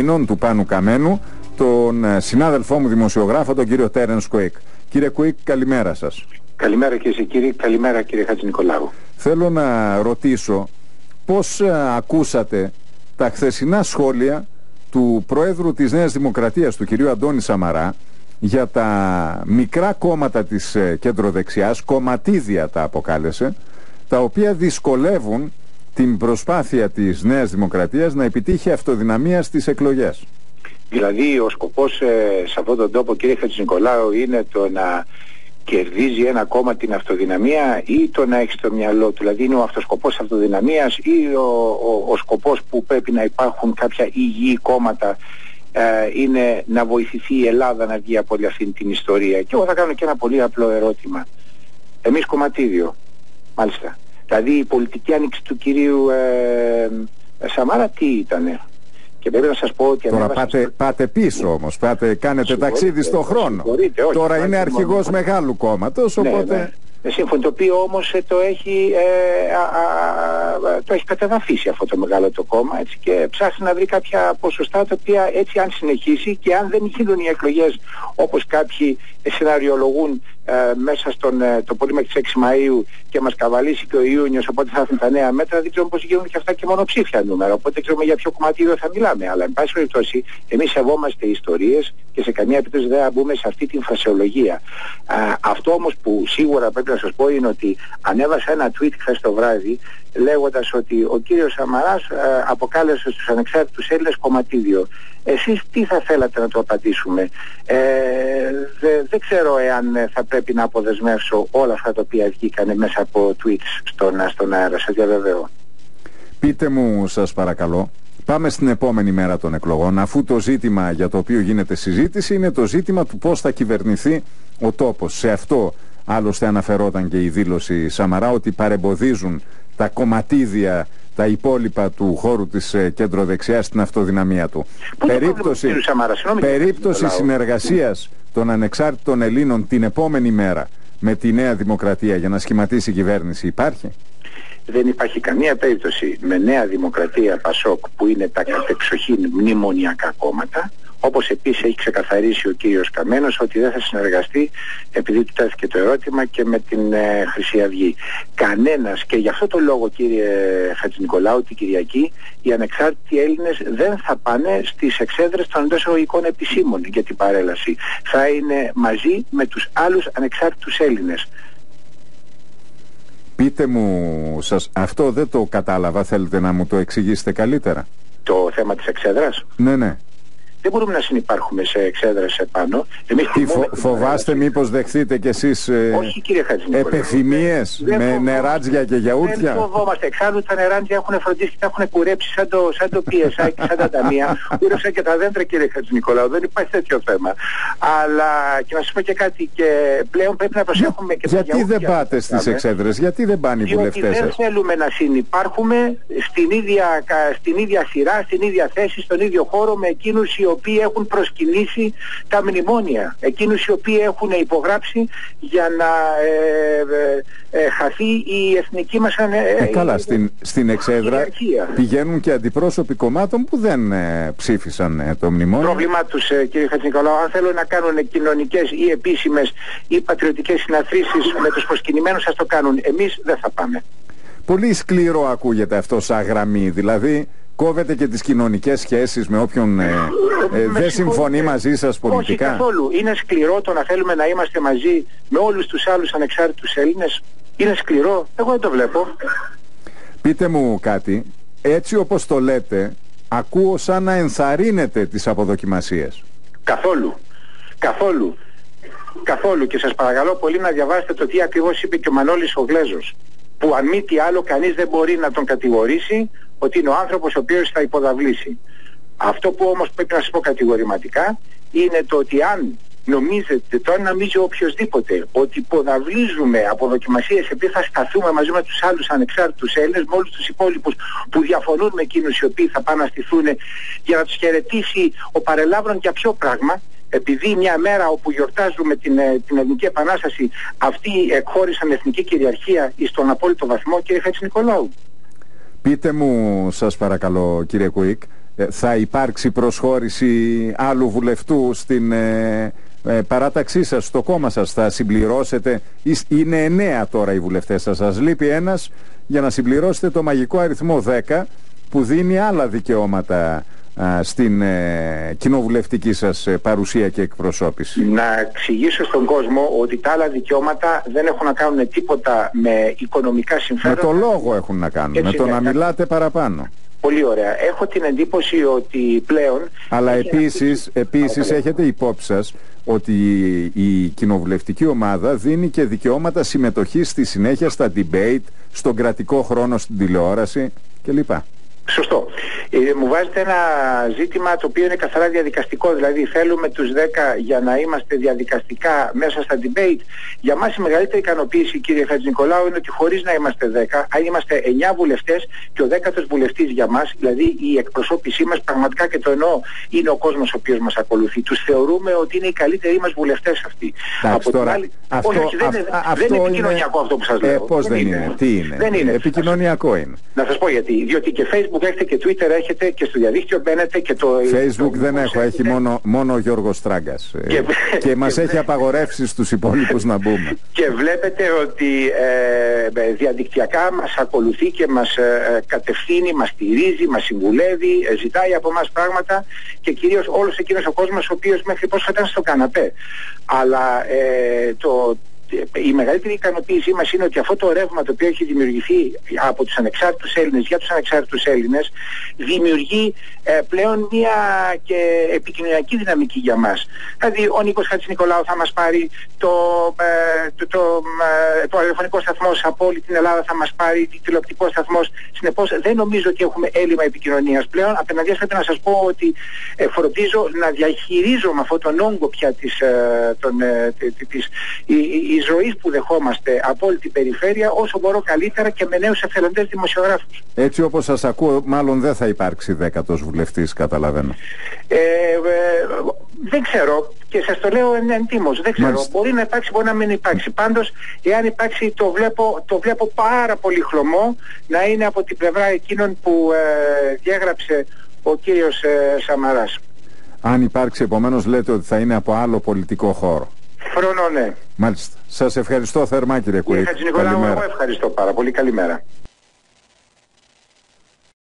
Ελλήνων του Πάνου Καμένου, τον συνάδελφό μου δημοσιογράφο, τον κύριο Τέρενς Κουίκ. Κύριε Κουίκ, καλημέρα σας. Καλημέρα κύριε Σεκύρη, καλημέρα κύριε Χατζηνικολάου. Θέλω να ρωτήσω πώς ακούσατε τα χθεσινά σχόλια του Προέδρου της Νέας Δημοκρατίας, του κυρίου Αντώνη Σαμαρά, για τα μικρά κόμματα της κεντροδεξιάς, κομματίδια τα αποκάλεσε, τα οποία δυσκολεύουν την προσπάθεια της Νέας Δημοκρατίας να επιτύχει αυτοδυναμία στις εκλογές. Δηλαδή ο σκοπός σε αυτόν τον τόπο, κύριε Χατζηνικολάου, είναι το να κερδίζει ένα κόμμα την αυτοδυναμία ή το να έχει στο μυαλό του? Δηλαδή είναι ο αυτοσκοπός αυτοδυναμίας ή ο σκοπός που πρέπει να υπάρχουν κάποια υγιή κόμματα, είναι να βοηθηθεί η Ελλάδα να βγει από όλη αυτή την ιστορία? Και εγώ θα κάνω και ένα πολύ απλό ερώτημα. Εμείς κομματίδιο, μάλιστα. Δηλαδή η πολιτική άνοιξη του κυρίου Σαμάρα τι ήτανε? Και πρέπει να σας πω ότι τώρα πάτε πίσω όμως, κάνετε ταξίδι στον χρόνο. Τώρα είναι αρχηγός μεγάλου κόμματος, οπότε... Ναι. Σύμφωνο, το οποίο όμως το έχει κατεδαφίσει αυτό το μεγάλο το κόμμα, έτσι, και ψάχνει να βρει κάποια ποσοστά τα οποία, έτσι, αν συνεχίσει και αν δεν γίνουν οι εκλογές όπως κάποιοι σεναριολογούν μέσα το πολύ μέχρι τις 6 Μαΐου και μας καβαλήσει και ο Ιούνιος, οπότε θα έρθουν τα νέα μέτρα, δεν ξέρουμε πώς γίνουν και αυτά και μονοψήφια νούμερα, οπότε δεν ξέρουμε για ποιο κομματίδιο θα μιλάμε. Αλλά εν πάση περιπτώσει εμείς σεβόμαστε ιστορίες και σε καμία περίπτωση δεν θα μπούμε σε αυτή την φρασεολογία. Αυτό όμως που σίγουρα πρέπει να σας πω είναι ότι ανέβασα ένα tweet χθες το βράδυ λέγοντας ότι ο κύριος Σαμαράς αποκάλεσε στους ανεξάρτητους Έλληνες κομματίδιο. Εσείς τι θα θέλατε να το απαντήσουμε? Δεν ξέρω εάν θα πρέπει να αποδεσμεύσω όλα αυτά τα οποία βγήκανε μέσα από tweets στον αέρα, σας διαβεβαιώ. Πείτε μου, σας παρακαλώ, πάμε στην επόμενη μέρα των εκλογών, αφού το ζήτημα για το οποίο γίνεται συζήτηση είναι το ζήτημα του πώς θα κυβερνηθεί ο τόπος. Σε αυτό άλλωστε αναφερόταν και η δήλωση Σαμαρά, ότι παρεμποδίζουν τα κομματίδια, τα υπόλοιπα του χώρου της κεντροδεξιάς στην αυτοδυναμία του. Περίπτωση συνεργασίας των ανεξάρτητων Ελλήνων την επόμενη μέρα με τη Νέα Δημοκρατία για να σχηματίσει η κυβέρνηση υπάρχει? Δεν υπάρχει καμία περίπτωση με Νέα Δημοκρατία, Πασόκ, που είναι τα κατεξοχήν μνημονιακά κόμματα, όπως επίσης έχει ξεκαθαρίσει ο κύριος Καμένος ότι δεν θα συνεργαστεί, επειδή του τέθηκε το ερώτημα, και με την Χρυσή Αυγή. Κανένας, και γι' αυτό το λόγο, κύριε Χατζηνικολάου, την Κυριακή οι ανεξάρτητοι Έλληνες δεν θα πάνε στις εξέδρες των εντός εισαγωγικών επισήμων για την παρέλαση. Θα είναι μαζί με τους άλλους ανεξάρτητους Έλληνες. Πείτε μου, αυτό δεν το κατάλαβα, θέλετε να μου το εξηγήσετε καλύτερα? Το θέμα της εξέδρας? Ναι. Δεν μπορούμε να συνυπάρχουμε σε εξέδρες επάνω. Φοβάστε μήπως δεχθείτε κι εσείς επιθυμίες με νεράτζια και γιαούρτια? Δεν φοβόμαστε. Εξάλλου τα νεράτζια έχουν φροντίσει και τα έχουν κουρέψει σαν το PSI και σαν τα ταμεία. Κούρεψαν και τα δέντρα, κύριε Χατζηνικολάου. Δεν υπάρχει τέτοιο θέμα. Αλλά και να σας πω και κάτι, και πλέον πρέπει να προσέχουμε και τα γιατί δεν πάτε στις εξέδρες, γιατί δεν πάνε οι βουλευτές σας? Δεν θέλουμε να συνυπάρχουμε στην ίδια σειρά, στην ίδια θέση, στον ίδιο χώρο με εκείνους οι οποίοι έχουν προσκυνήσει τα μνημόνια, εκείνους οι οποίοι έχουν υπογράψει για να χαθεί η εθνική μας καλά, στην εξέδρα πηγαίνουν και αντιπρόσωποι κομμάτων που δεν ψήφισαν το μνημόνιο. Πρόβλημα τους, κύριε Χατζηνικολάου, αν θέλουν να κάνουν κοινωνικές ή επίσημες ή πατριωτικές συναθρήσεις με τους προσκυνημένους, ας το κάνουν. Εμείς δεν θα πάμε. Πολύ σκληρό ακούγεται αυτό σαν γραμμή, δηλαδή κόβετε και τις κοινωνικές σχέσεις με όποιον δεν συμφωνεί μαζί σας πολιτικά? Όχι καθόλου. Είναι σκληρό το να θέλουμε να είμαστε μαζί με όλους τους άλλους ανεξάρτητους Έλληνες? Είναι σκληρό? Εγώ δεν το βλέπω. Πείτε μου κάτι, έτσι όπως το λέτε, ακούω σαν να ενθαρρύνετε τις αποδοκιμασίες. Καθόλου. Και σας παρακαλώ πολύ να διαβάσετε το τι ακριβώς είπε και ο Μανώλης ο Γλέζος, που αν μη τι άλλο κανείς δεν μπορεί να τον κατηγορήσει ότι είναι ο άνθρωπος ο οποίος θα υποδαβλήσει. Αυτό που όμως πρέπει να σας πω κατηγορηματικά είναι το ότι αν νομίζετε, το αν νομίζει οποιοσδήποτε ότι υποδαβλίζουμε αποδοκιμασίες επειδή θα σταθούμε μαζί με τους άλλους ανεξάρτητους Έλληνες, με όλους τους υπόλοιπους που διαφωνούν με εκείνους οι οποίοι θα πάνε να στηθούν για να τους χαιρετήσει ο παρελάβρον για ποιο πράγμα? Επειδή μια μέρα όπου γιορτάζουμε την Ελληνική Επανάσταση, αυτοί εκχώρησαν εθνική κυριαρχία στον απόλυτο βαθμό, κύριε Χατζηνικολάου. Πείτε μου, σας παρακαλώ, κύριε Κουίκ, θα υπάρξει προσχώρηση άλλου βουλευτού στην παράταξή σας, στο κόμμα σας? Θα συμπληρώσετε? Είναι 9 τώρα οι βουλευτές σας. Σας λείπει ένας για να συμπληρώσετε το μαγικό αριθμό 10 που δίνει άλλα δικαιώματα στην κοινοβουλευτική σας παρουσία και εκπροσώπηση. Να εξηγήσω στον κόσμο ότι τα άλλα δικαιώματα δεν έχουν να κάνουν τίποτα με οικονομικά συμφέροντα. Με το λόγο έχουν να κάνουν, με το να μιλάτε παραπάνω. Πολύ ωραία. Έχω την εντύπωση ότι πλέον... Αλλά επίσης έχετε υπόψη σας ότι η κοινοβουλευτική ομάδα δίνει και δικαιώματα συμμετοχής στη συνέχεια στα debate, στον κρατικό χρόνο στην τηλεόραση κλπ. Σωστό. Μου βάζετε ένα ζήτημα το οποίο είναι καθαρά διαδικαστικό, δηλαδή θέλουμε τους 10 για να είμαστε διαδικαστικά μέσα στα debate. Για μας η μεγαλύτερη ικανοποίηση, κύριε Χατζηνικολάου, είναι ότι χωρίς να είμαστε 10, αν είμαστε 9 βουλευτές και ο 10ος βουλευτής για μας, δηλαδή η εκπροσώπησή μας, πραγματικά και το εννοώ, είναι ο κόσμος ο οποίος μας ακολουθεί. Τους θεωρούμε ότι είναι οι καλύτεροι μας βουλευτές αυτοί. Εντάξει, τώρα, δεν είναι επικοινωνιακό αυτό που σας λέω. Πώς δεν είναι? Τι είναι? Δεν είναι. Επικοινωνιακό είναι. Να σας πω γιατί. Διότι και Facebook έχετε και Twitter έχετε και στο διαδίκτυο μπαίνετε και το... Facebook δεν έχω, έχει μόνο ο Γιώργος Τράγκας και μας έχει απαγορεύσει στους υπόλοιπους να μπούμε. Και βλέπετε ότι διαδικτυακά μας ακολουθεί και μας κατευθύνει, μας στηρίζει, μας συμβουλεύει, ζητάει από εμάς πράγματα και κυρίως όλος εκείνος ο κόσμος ο οποίος μέχρι πρόσφατα ήταν στο καναπέ. Αλλά η μεγαλύτερη ικανοποίησή μας είναι ότι αυτό το ρεύμα το οποίο έχει δημιουργηθεί από τους ανεξάρτητους Έλληνες για τους ανεξάρτητους Έλληνες δημιουργεί πλέον μια και επικοινωνιακή δυναμική για μας. Δηλαδή ο Νίκος Χατζηνικολάου θα μας πάρει το ραδιοφωνικό σταθμός από όλη την Ελλάδα, θα μας πάρει τηλεοπτικό σταθμός. Συνεπώς δεν νομίζω ότι έχουμε έλλειμμα επικοινωνίας πλέον. Απέναντίας πρέπει να σας πω ότι φροντίζω να διαχειρίζομαι αυτόν τον όγκο πια η ζωής που δεχόμαστε από όλη την περιφέρεια όσο μπορώ καλύτερα και με νέους εθελοντές δημοσιογράφους. Έτσι όπως σας ακούω, μάλλον δεν θα υπάρξει 10ος βουλευτής, καταλαβαίνω. Δεν ξέρω και σας το λέω εντύμως. Δεν ξέρω. Μάλιστα. Μπορεί να υπάρξει, μπορεί να μην υπάρξει. Πάντως, εάν υπάρξει, το βλέπω πάρα πολύ χλωμό να είναι από την πλευρά εκείνων που διέγραψε ο κύριος Σαμαράς. Αν υπάρξει, επομένως λέτε ότι θα είναι από άλλο πολιτικό χώρο. Φρονώ, ναι. Μάλιστα. Σας ευχαριστώ θερμά, κύριε Κουρίκ. Κύριε Χατζηνικολάου, εγώ ευχαριστώ πάρα πολύ. Καλημέρα.